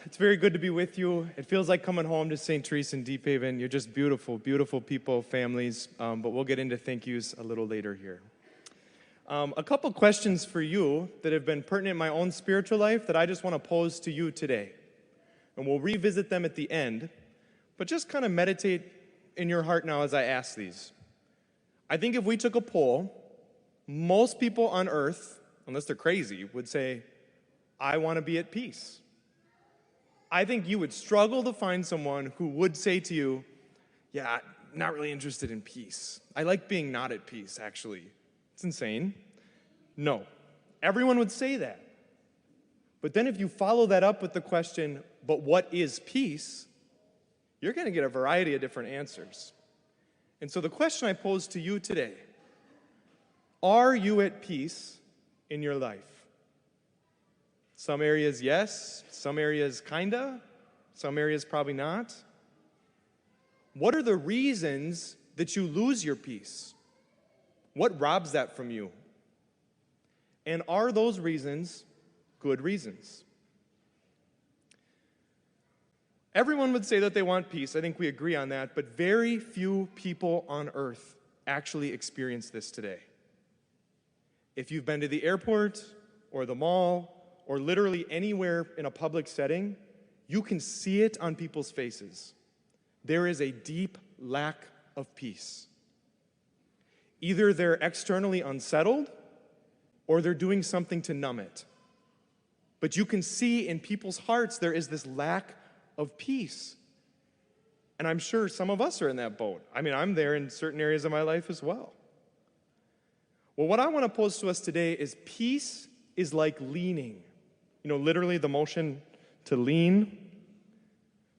It's very good to be with you. It feels like coming home to St. Therese and Deephaven. You're just beautiful, beautiful people, families, but we'll get into thank yous a little later here. A couple questions for you that have been pertinent in my own spiritual life that I just want to pose to you today. And we'll revisit them at the end, but just kind of meditate in your heart now as I ask these. I think if we took a poll, most people on earth, unless they're crazy, would say, I want to be at peace. I think you would struggle to find someone who would say to you, yeah, not really interested in peace. I like being not at peace, actually. It's insane. No. Everyone would say that. But then if you follow that up with the question, but what is peace? You're going to get a variety of different answers. And so the question I pose to you today, are you at peace in your life? Some areas, yes. Some areas, kinda. Some areas, probably not. What are the reasons that you lose your peace? What robs that from you? And are those reasons good reasons? Everyone would say that they want peace. I think we agree on that. But very few people on earth actually experience this today. If you've been to the airport or the mall, or literally anywhere in a public setting, you can see it on people's faces. There is a deep lack of peace. Either they're externally unsettled, or they're doing something to numb it. But you can see in people's hearts there is this lack of peace. And I'm sure some of us are in that boat. I mean, I'm there in certain areas of my life as well. Well, what I want to pose to us today is peace is like leaning. You know, literally the motion to lean.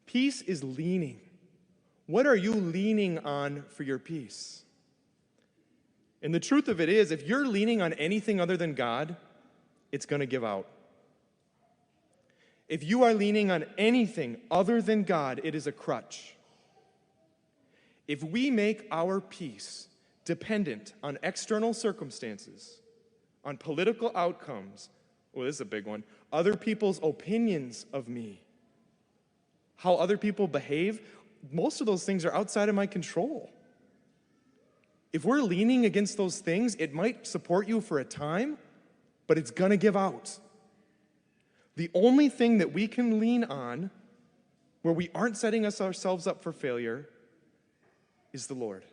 Peace is leaning. What are you leaning on for your peace? And the truth of it is, if you're leaning on anything other than God, it's going to give out. If you are leaning on anything other than God, it is a crutch. If we make our peace dependent on external circumstances, on political outcomes, well, this is a big one, other people's opinions of me, how other people behave, most of those things are outside of my control. If we're leaning against those things, it might support you for a time, but it's going to give out. The only thing that we can lean on, where we aren't setting ourselves up for failure, is the Lord.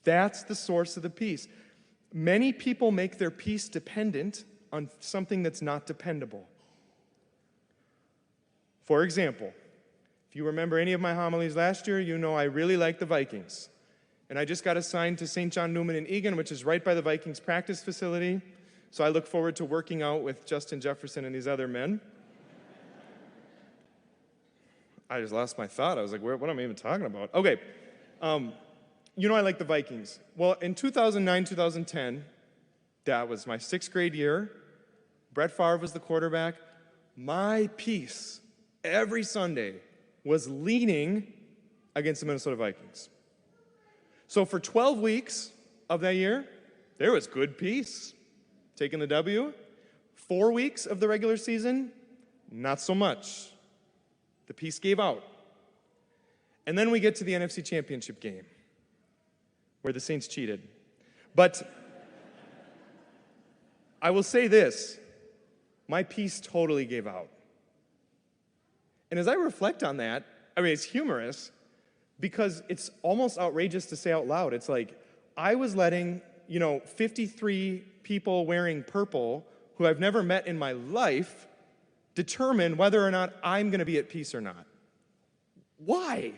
That's the source of the peace. Many people make their peace dependent on something that's not dependable. For example, if you remember any of my homilies last year, you know I really like the Vikings. And I just got assigned to St. John Newman in Egan, which is right by the Vikings practice facility. So I look forward to working out with Justin Jefferson and these other men. I just lost my thought. I was like, what am I even talking about? Okay. You know I like the Vikings. Well, in 2009, 2010, that was my 6th grade year. Brett Favre was the quarterback. My peace every Sunday was leaning against the Minnesota Vikings. So for 12 weeks of that year, there was good peace, taking the W. 4 weeks of the regular season, not so much. The peace gave out. And then we get to the NFC Championship game, where the Saints cheated. But I will say this, my peace totally gave out. And as I reflect on that, I mean, it's humorous because it's almost outrageous to say out loud. It's like, I was letting, 53 people wearing purple who I've never met in my life determine whether or not I'm going to be at peace or not. Why?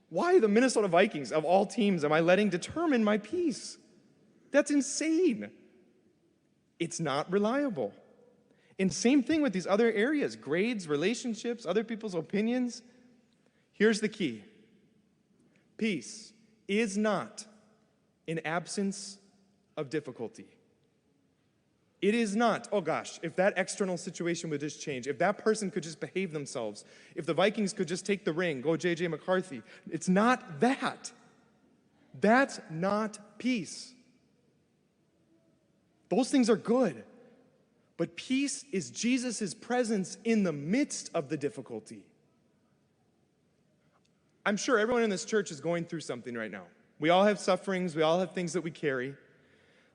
Why the Minnesota Vikings, of all teams, am I letting determine my peace? That's insane. It's not reliable. And same thing with these other areas, grades, relationships, other people's opinions. Here's the key. Peace is not an absence of difficulty. It is not, oh gosh, if that external situation would just change, if that person could just behave themselves, if the Vikings could just take the ring, go J.J. McCarthy. It's not that. That's not peace. Those things are good. But peace is Jesus' presence in the midst of the difficulty. I'm sure everyone in this church is going through something right now. We all have sufferings. We all have things that we carry.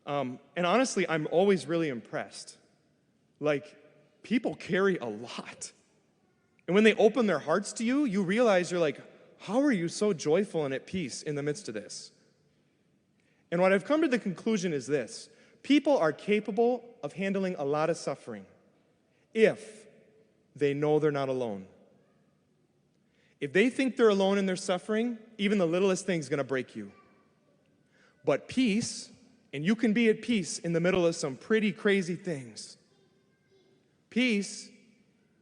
And honestly, I'm always really impressed. Like, people carry a lot. And when they open their hearts to you, you realize you're like, how are you so joyful and at peace in the midst of this? And what I've come to the conclusion is this. People are capable of handling a lot of suffering if they know they're not alone. If they think they're alone in their suffering, even the littlest thing is going to break you. But peace, and you can be at peace in the middle of some pretty crazy things. Peace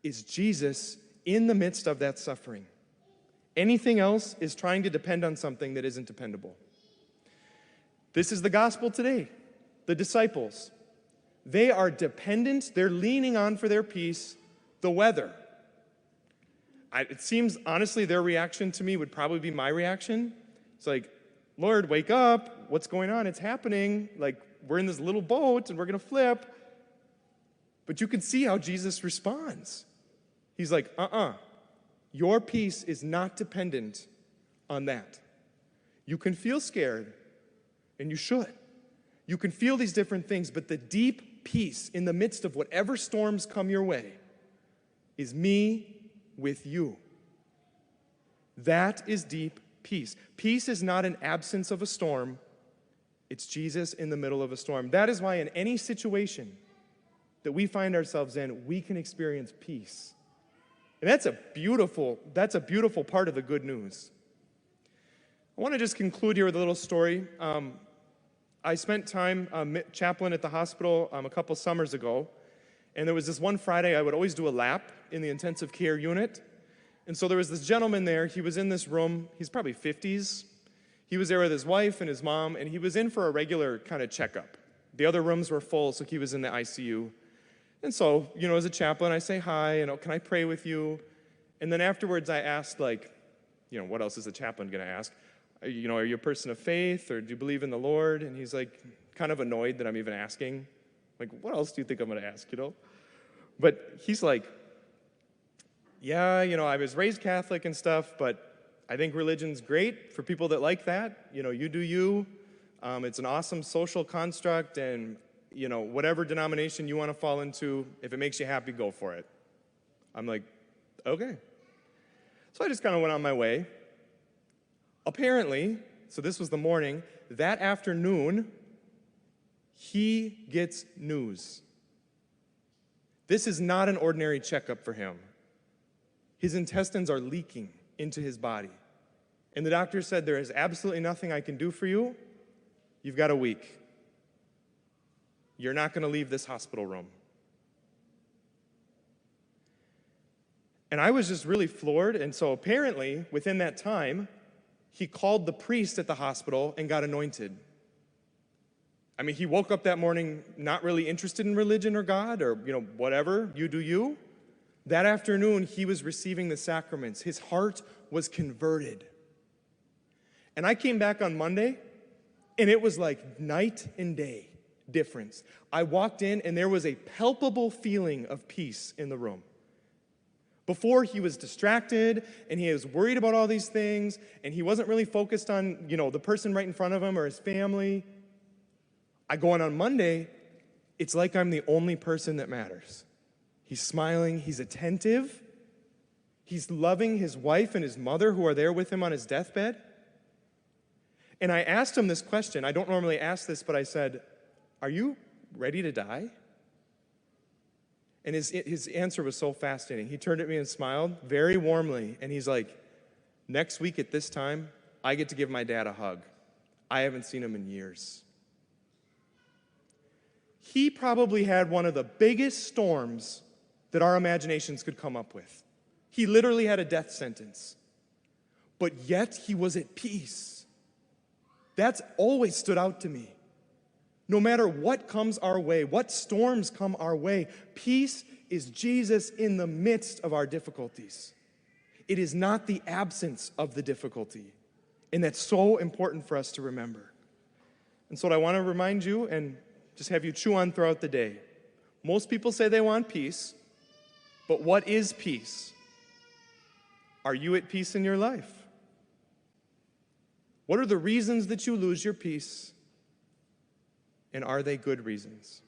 is Jesus in the midst of that suffering. Anything else is trying to depend on something that isn't dependable. This is the gospel today. The disciples, they are dependent, they're leaning on for their peace, the weather. It seems, honestly, their reaction to me would probably be my reaction. It's like, Lord, wake up, what's going on? It's happening. Like, we're in this little boat and we're going to flip. But you can see how Jesus responds. He's like, your peace is not dependent on that. You can feel scared, and you should. You can feel these different things, but the deep peace in the midst of whatever storms come your way is me with you. That is deep peace. Peace is not an absence of a storm. It's Jesus in the middle of a storm. That is why in any situation that we find ourselves in, we can experience peace. And that's a beautiful part of the good news. I want to just conclude here with a little story. I spent time chaplain at the hospital a couple summers ago, and there was this one Friday I would always do a lap in the intensive care unit. And so there was this gentleman there. He was in this room. He's probably 50s. He was there with his wife and his mom, and he was in for a regular kind of checkup. The other rooms were full, so he was in the ICU. And so, as a chaplain, I say hi, can I pray with you? And then afterwards I asked, what else is a chaplain going to ask? Are you a person of faith, or do you believe in the Lord? And he's like, kind of annoyed that I'm even asking. Like, what else do you think I'm going to ask, But he's like, yeah, I was raised Catholic and stuff, but I think religion's great for people that like that. You do you. It's an awesome social construct, and, whatever denomination you want to fall into, if it makes you happy, go for it. I'm like, okay. So I just kind of went on my way. Apparently, so this was the morning, that afternoon, he gets news. This is not an ordinary checkup for him. His intestines are leaking into his body. And the doctor said, there is absolutely nothing I can do for you. You've got a week. You're not going to leave this hospital room. And I was just really floored. And so apparently, within that time, he called the priest at the hospital and got anointed. I mean, he woke up that morning not really interested in religion or God or, whatever, you do you. That afternoon, he was receiving the sacraments. His heart was converted. And I came back on Monday, and it was like night and day difference. I walked in, and there was a palpable feeling of peace in the room. Before, he was distracted, and he was worried about all these things, and he wasn't really focused on, the person right in front of him or his family. I go in on Monday, it's like I'm the only person that matters. He's smiling, he's attentive, he's loving his wife and his mother who are there with him on his deathbed. And I asked him this question. I don't normally ask this, but I said, are you ready to die? And his answer was so fascinating. He turned at me and smiled very warmly, and he's like, next week at this time, I get to give my dad a hug. I haven't seen him in years. He probably had one of the biggest storms that our imaginations could come up with. He literally had a death sentence, but yet he was at peace. That's always stood out to me. No matter what comes our way, what storms come our way, peace is Jesus in the midst of our difficulties. It is not the absence of the difficulty. And that's so important for us to remember. And so what I want to remind you and just have you chew on throughout the day, Most people say they want peace, but what is peace? Are you at peace in your life? What are the reasons that you lose your peace? And are they good reasons?